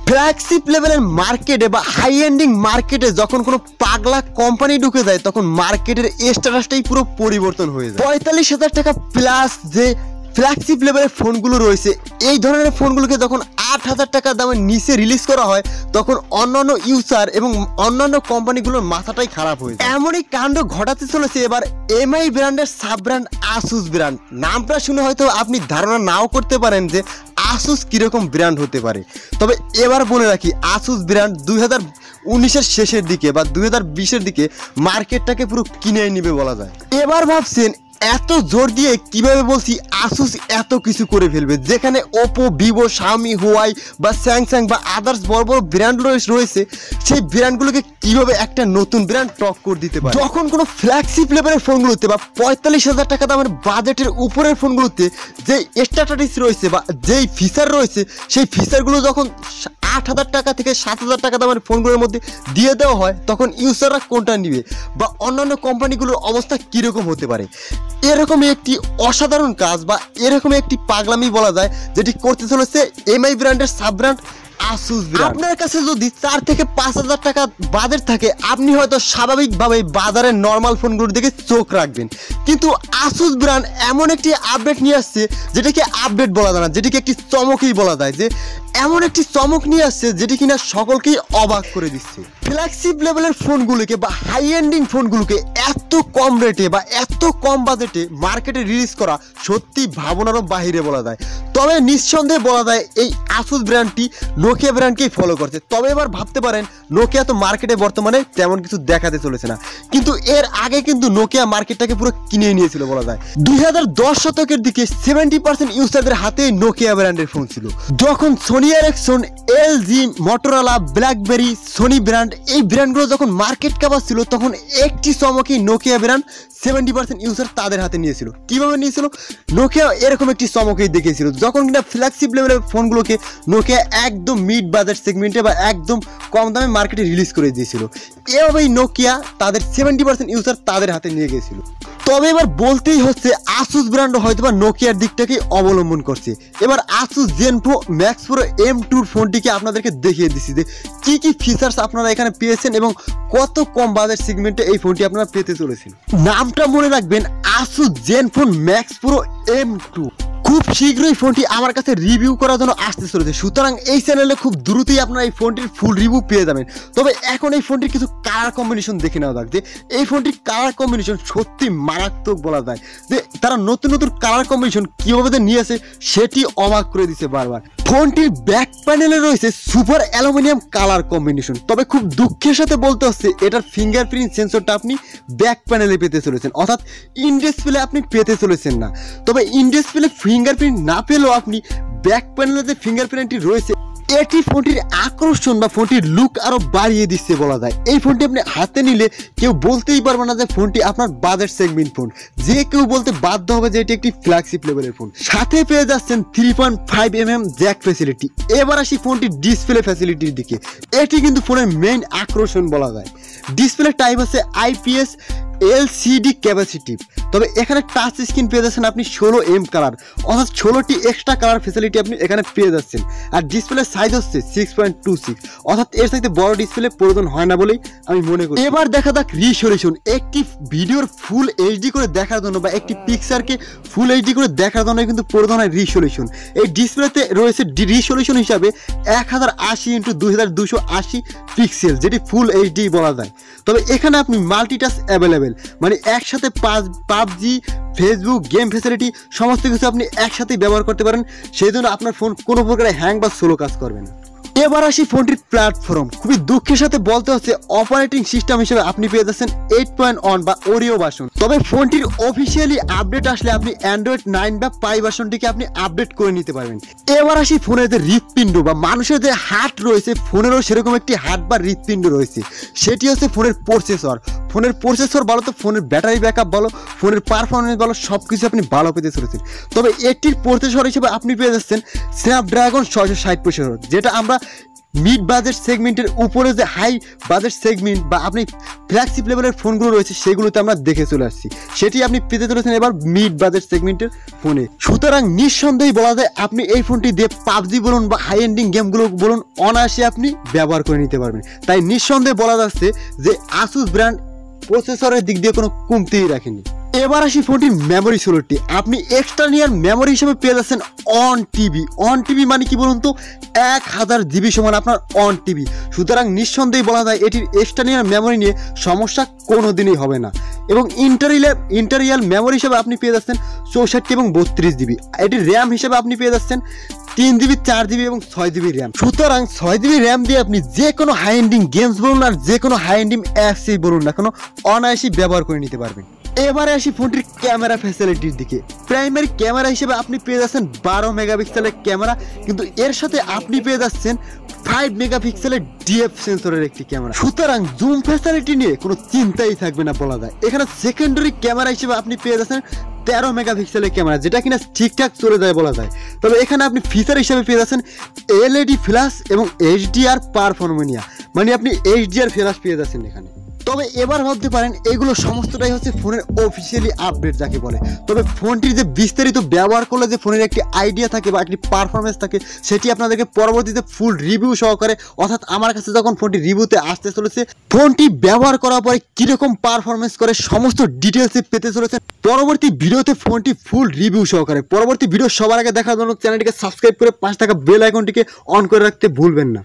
Flagship লেভেলের মার্কেটে বা হাই এন্ডিং মার্কেটে যখন কোনো পাগলা কোম্পানি ঢুকে যায় তখন মার্কেটের স্ট্যাটাসটাই পুরো পরিবর্তন হয়ে যায়। 45,000 টাকা প্লাস যে ফ্ল্যাগশিপ লেভেলের ফোনগুলো রয়েছে এই ধরনের ফোনগুলোকে যখন 8,000 টাকা দামের নিচে রিলিজ করা হয় তখন অন্যান্য ইউজার এবং অন্যান্য কোম্পানিগুলোর মাথাটাই খারাপ হয়ে যায়। এমনই কাণ্ড ঘটাতে চলেছে এবার এমআই ব্র্যান্ডের সাব ব্র্যান্ড আসুস ব্র্যান্ড। নামটা শুনে হয়তো আপনি ধারণা নাও করতে পারেন যে আসুস কিরকম ব্র্যান্ড হতে পারে, তবে এবার বলে রাখি আসুস ব্র্যান্ড 2019-এর শেষের দিকে বা 2020-এর দিকে মার্কেটটাকে পুরো কিনে নিবে বলা যায়। এবার ভাবছেন এত জোর দিয়ে কিভাবে বলছি আসুস এত কিছু করে ফেলবে, যেখানে ওপো, ভিভো, শাওমি, হুয়াই বা স্যামসাং বা আদার্স বড় বড় ব্র্যান্ড রয়েছে সেই ব্র্যান্ডগুলোকে কিভাবে একটা নতুন ব্র্যান্ড টক্কর দিতে পারে। যখন কোনো ফ্ল্যাগশিপ লেভেলের ফোনগুলোতে বা 45,000 টাকা দামের বাজেটের উপরের ফোনগুলোতে যে স্ট্যাটাস রয়েছে বা যেই ফিচার রয়েছে সেই ফিচারগুলো যখন 8,000 টাকা থেকে 7,000 টাকা দামের ফোনগুলোর মধ্যে দিয়ে দেওয়া হয় তখন ইউজাররা কোনটা নিবে বা অন্যান্য কোম্পানিগুলোর অবস্থা কীরকম হতে পারে। এরকমই একটি অসাধারণ কাজ বা এরকমই একটি পাগলামি বলা যায় যেটি করতে চলেছে এমআই ব্র্যান্ডের সাব ব্র্যান্ড আসুস ব্র্যান্ড। আপনার কাছে যদি 4 থেকে 5,000 টাকা বাজেট থাকে আপনি হয়তো স্বাভাবিকভাবে বাজারের নর্মাল ফোনগুলোর দিকে চোখ রাখবেন, কিন্তু আসুস ব্র্যান্ড এমন একটি আপডেট নিয়ে আসছে যেটাকে আপডেট বলা যায় না, যেটিকে একটি চমকই বলা যায়, যে এমন একটি চমক নিয়ে আসছে যেটি কিনা সকলকেই অবাক করে দিচ্ছে। ফ্ল্যাগশিপ লেভেলের ফোনগুলোকে বা হাই এন্ডিং ফোনগুলোকে এত কম রেটে বা এত কম বাজেটে মার্কেটে রিলিজ করা সত্যি ভাবনারও বাহিরে বলা যায়। তবে নিঃসন্দেহে বলা যায় এই আসুস ব্র্যান্ডটি নোকিয়া ব্র্যান্ডকেই ফলো করছে। তবে এবার ভাবতে পারেন নোকিয়া তো মার্কেটে বর্তমানে তেমন কিছু দেখাতে চলেছে না, কিন্তু এর আগে কিন্তু নোকিয়া মার্কেটটাকে পুরো কিনে নিয়েছিল বলা যায়। 2010 শতকের দিকে 70% ইউজারদের হাতে নোকিয়া ব্র্যান্ডের ফোন ছিল, যখন Sony Ericsson, LG, Motorola, BlackBerry, Sony brand এই ব্র্যান্ডগুলো যখন মার্কেট কাঁপাচ্ছিল তখন একটি চমকই নোকিয়া ব্র্যান্ড 70% ইউজার তাদের হাতে নিয়েছিল। কিভাবে নিয়েছিল? নোকিয়া এরকম একটি চমকই দেখিয়েছিল যখন কিনা ফ্ল্যাগশিপ লেভেলের ফোনগুলোকে নোকিয়া একদম মিড বাজেট সেগমেন্টে বা একদম কম দামে মার্কেটে রিলিজ করে দিয়েছিল। এভাবেই নোকিয়া তাদের 70% ইউজার তাদের হাতে নিয়ে গিয়েছিল। তবে এবার বলতেই হচ্ছে আসুস ব্র্যান্ড হয়তো বা নোকিয়ার দিকটাকেই অবলম্বন করছে। এবার আসুস জেনফো ম্যাক্স প্রো M2 ফোনটিকে আপনাদেরকে দেখিয়ে দিচ্ছি যে কি কি ফিচার্স আপনারা এখানে পেয়েছেন এবং কত কম বাজেট সেগমেন্টে এই ফোনটি আপনারা পেতে চলেছেন। নামটা মনে রাখবেন, Asus ZenFone max pro M2। খুব শীঘ্রই ফোনটি আমার কাছে রিভিউ করার জন্য আসতে চলেছে, সুতরাং এই চ্যানেলে খুব দ্রুতই আপনারা এই ফোনটির ফুল রিভিউ পেয়ে যাবেন। তবে এখন এই ফোনটির কিছু কালার কম্বিনেশন দেখে নেওয়া যাক যে এই ফোনটির কালার কম্বিনেশন সত্যি মারাত্মক বলা যায়, যে তারা নতুন নতুন কালার কম্বিনেশন কীভাবে নিয়েছে সেটি অবাক করে দিচ্ছে বারবার। ফোনটির ব্যাক প্যানেলে রয়েছে সুপার অ্যালুমিনিয়াম কালার কম্বিনেশন, তবে খুব দুঃখের সাথে বলতে হচ্ছে এটার ফিঙ্গারপ্রিন্ট সেন্সরটা আপনি ব্যাক প্যানেলে পেতে চলেছেন, অর্থাৎ ইন ডিসপ্লে আপনি পেতে চলেছেন না। তবে ইন ডিসপ্লে ফিঙ্গারপ্রিন্ট না পেলেও আপনি ব্যাক প্যানেলে যে ফিঙ্গারপ্রিন্টটি রয়েছে এটি ফোনটির আকর্ষণ বা ফোনটির লুক আরও বাড়িয়ে দিচ্ছে বলা যায়। এই ফোনটি আপনি হাতে নিলে কেউ বলতেই পারবে না যে ফোনটি আপনার বাজেট সেগমেন্ট ফোন, যে কেউ বলতে বাধ্য হবে যে এটি একটি ফ্ল্যাগশিপ লেভেলের ফোন। সাথে পেয়ে যাচ্ছেন 3.5mm জ্যাক ফ্যাসিলিটি। এবার আসি ফোনটির ডিসপ্লে ফ্যাসিলিটির দিকে, এটি কিন্তু ফোনের মেইন আকর্ষণ বলা যায়। ডিসপ্লে টাইপ আছে IPS LCD ক্যাপাসিটিভ, তবে এখানে টাচ স্ক্রিন পেয়ে যাচ্ছেন আপনি 16M কালার, অর্থাৎ 16টি এক্সট্রা কালার ফ্যাসিলিটি আপনি এখানে পেয়ে যাচ্ছেন। আর ডিসপ্লে সাইজ হচ্ছে 6.26, অর্থাৎ এর সাথে বড় ডিসপ্লে প্রয়োজন হয় না বলেই আমি মনে করি। এবার দেখা যাক রিসোলিউশন। একটি ভিডিওর ফুল HD করে দেখার জন্য বা একটি পিকচারকে ফুল HD করে দেখার জন্য কিন্তু প্রয়োজন হয় রিসোলিউশন। এই ডিসপ্লেতে রয়েছে রিসোলিউশন হিসাবে 1080x2280 পিক্সেল, যেটি ফুল HD বলা যায়। তবে এখানে আপনি মাল্টিটাচ অ্যাভেলেবেল, মানে একসাথে পাবজি, ফেসবুক, গেম ফ্যাসিলিটি সমস্ত কিছু আপনি একসাথেই ব্যবহার করতে পারেন, সেই জন্য আপনার ফোন কোনো প্রকারে হ্যাং বা স্লো কাজ করবে না। এবার আসি ফোনটির প্ল্যাটফর্ম। খুবই দুঃখের সাথে বলতে হচ্ছে অপারেটিং সিস্টেম হিসেবে আপনি পেয়ে যাচ্ছেন 8.1 বা ওরিও ভার্সন। তবে ফোনটির অফিসিয়ালি আপডেট আসলে আপনি অ্যান্ড্রয়েড 9 বা পাই ভার্সনটিকে আপনি আপডেট করে নিতে পারবেন। এবার আসি ফোনের যে হৃৎপিণ্ড বা মানুষের যে হার্ট রয়েছে, ফোনেরও সেরকম একটি হার্ট বা হৃৎপিণ্ড রয়েছে, সেটি হচ্ছে ফোনের প্রসেসর। ফোনের প্রসেসর ভালো তো ফোনের ব্যাটারি ব্যাকআপ ভালো, ফোনের পারফরমেন্স ভালো, সব কিছু আপনি ভালো পেতে চলেছেন। তবে এটির প্রসেসর হিসেবে আপনি পেয়ে যাচ্ছেন স্ন্যাপড্রাগন 660 প্রসেসর, যেটা আমরা মিড বাজেট সেগমেন্টের উপরে যে হাই বাজেট সেগমেন্ট বা আপনি ফ্ল্যাগশিপ লেভেলের ফোনগুলো রয়েছে সেগুলোতে আমরা দেখে চলে আসছি, সেটি আপনি পেতে চলেছেন এবার মিড বাজেট সেগমেন্টের ফোনে। সুতরাং নিঃসন্দেহে বলা যায় আপনি এই ফোনটি দিয়ে পাবজি বলুন বা হাই এন্ডিং গেমগুলো বলুন অনায়াসে আপনি ব্যবহার করে নিতে পারবেন। তাই নিঃসন্দেহে বলা যাচ্ছে যে আসুস ব্র্যান্ড প্রসেসরের দিক দিয়ে কোনো কমতিই রাখেনি। এবার আসি ফোনটির মেমোরি স্লোটটি। আপনি এক্সটার্নাল মেমোরি হিসেবে পেয়ে যাচ্ছেন অন টিবি মানে কি বলুন তো 1000 জিবি সমান আপনার অন টিবি। সুতরাং নিঃসন্দেহে বলা যায় এটির এক্সটার্নাল মেমোরি নিয়ে সমস্যা কোনোদিনই হবে না। এবং ইন্টারিয়াল মেমোরি হিসেবে আপনি পেয়ে যাচ্ছেন 64 এবং 32 জিবি। এটির র্যাম হিসেবে আপনি পেয়ে যাচ্ছেন 3 জিবি 4 জিবি এবং 6 জিবি র্যাম। সুতরাং 6 জিবি র্যাম দিয়ে আপনি যে কোনো হাই এন্ডিং গেমস বলুন আর যে কোনো হাই এন্ডিং অ্যাপসই বলুন না কোনো অনায়াসেই ব্যবহার করে নিতে পারবেন। এবারে আসি ফোনটির ক্যামেরা ফ্যাসিলিটির দিকে। প্রাইমারি ক্যামেরা হিসেবে আপনি পেয়ে যাচ্ছেন 12 মেগাপিক্সেলের ক্যামেরা, কিন্তু এর সাথে আপনি পেয়ে যাচ্ছেন 5 মেগাপিক্সেলের ডিএফ সেন্সরের একটি ক্যামেরা। সুতরাং জুম ফ্যাসিলিটি নিয়ে কোনো চিন্তাই থাকবে না বলা যায়। এখানে সেকেন্ডারি ক্যামেরা হিসেবে আপনি পেয়ে যাচ্ছেন 13 মেগাপিক্সেলের ক্যামেরা, যেটা কিনা ঠিকঠাক চলে যায় বলা যায়। তবে এখানে আপনি ফিচার হিসেবে পেয়ে যাচ্ছেন এলইডি ফ্ল্যাশ এবং এইচডিআর পারফরমেনিয়া, মানে আপনি এইচডিআর ফ্ল্যাশ পেয়ে যাচ্ছেন এখানে। তবে এবার ভাবতে পারেন এগুলো সমস্তটাই হচ্ছে ফোনের অফিসিয়ালি আপডেট যাকে বলে। তবে ফোনটির যে বিস্তারিত ব্যবহার করলে যে ফোনের একটি আইডিয়া থাকে বা একটি পারফরমেন্স থাকে সেটি আপনাদেরকে পরবর্তীতে ফুল রিভিউ সহকারে, অর্থাৎ আমার কাছে যখন ফোনটি রিভিউতে আসতে চলেছে ফোনটি ব্যবহার করার পরে কীরকম পারফরমেন্স করে সমস্ত ডিটেলসে পেতে চলেছে পরবর্তী ভিডিওতে ফোনটি ফুল রিভিউ সহকারে। পরবর্তী ভিডিও সবার আগে দেখার জন্য চ্যানেলটিকে সাবস্ক্রাইব করে পাশে থাকা বেল আইকনটিকে অন করে রাখতে ভুলবেন না।